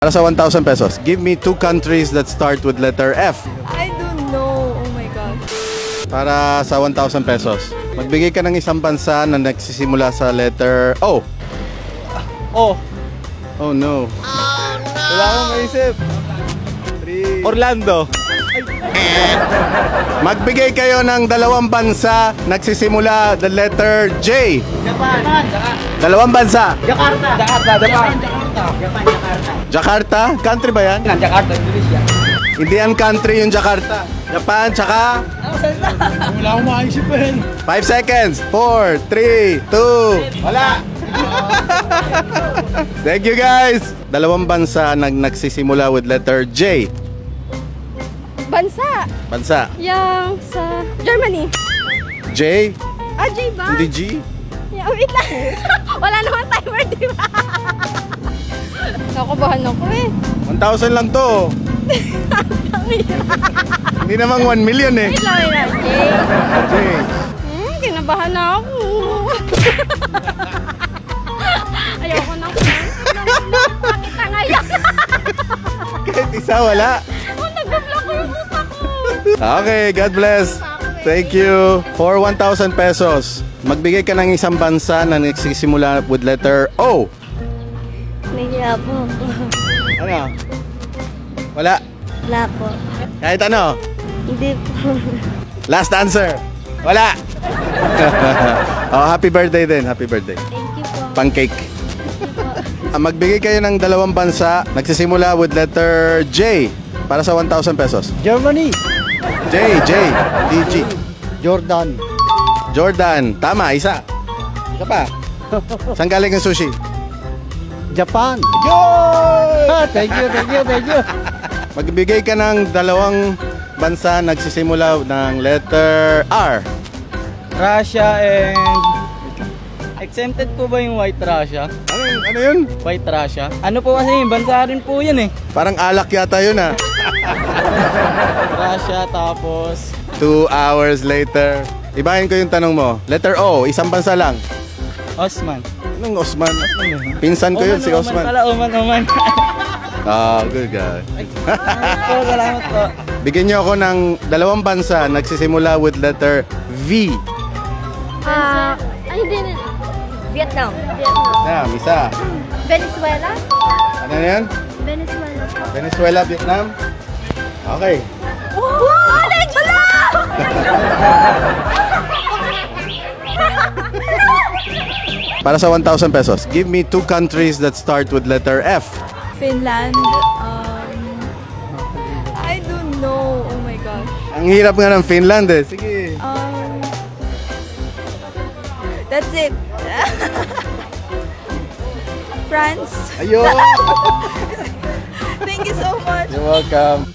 Para sa 1,000 pesos. Give me 2 countries that start with letter F. I don't know. Oh my God. Para sa 1,000 pesos. Magbigay ka ng isang bansa na nagsisimula sa letter O. Oh. Oh no. Wala akong maisip. Orlando. Magbigay kayo ng 2 bansa nagsisimula the letter J. Japan. 2 bansa. Jakarta. Japan. Jakarta? Country ba yan? Jakarta, Indonesia. Hindi yan country yung Jakarta. Japan, tsaka? Wala akong maisip pa yun. 5 seconds. 4, 3, 2. Wala. Thank you guys. 2 bansa nagsisimula with letter J. Bansa. Bansa. Yang sa Germany. J? J ba? Hindi G? Wait lang. Wala naman timer, di ba? Nakabahan ako eh. 1,000 lang to. Hindi namang 1 million eh. Wait lang. J. Kinabahan na ako. Ayoko na. Bakit na ngayon? Kahit isa wala. Nag-block ko yung utak ko. Okay, God bless. Thank you. For 1,000 pesos, magbigay ka ng isang bansa na nagsisimula with letter O. Nahiya po. Ano? Wala? Wala po. Kahit ano? Hindi po. Last answer. Wala. Oh, happy birthday din. Happy birthday. Thank you po. Pancake. Magbigay kayo ng 2 bansa nagsisimula with letter J para sa 1,000 pesos. Germany. J, DG. Jordan. Jordan. Tama, isa. Isa pa. Saan galing ang sushi? Japan. Thank you. Magbigay ka ng 2 bansa nagsisimula ng letter R. Russia and... Exempted po ba yung White Russia? Ano yun? White Russia? Ano po kasi yung bansa rin po yun eh. Parang alak yata yun ah. Russia tapos... 2 hours later. Ibahin ko yung tanong mo. Letter O, isang bansa lang. Osman. Anong Osman? Pinsan ko yun, si Osman. Oman. Ah, good guy. Salamat po. Bigyan niyo ako ng 2 bansa nagsisimula with letter V. Hindi na. Vietnam. Isa. Venezuela? Ano yan? Venezuela. Venezuela, Vietnam? Okay. Wow! Alex! Wala! Para sa 1,000 pesos, give me 2 countries that start with letter F. Finland. I don't know. Oh my gosh. Ang hirap nga ng Finland eh. Sige. That's it. France. Ayun! Thank you so much. You're welcome.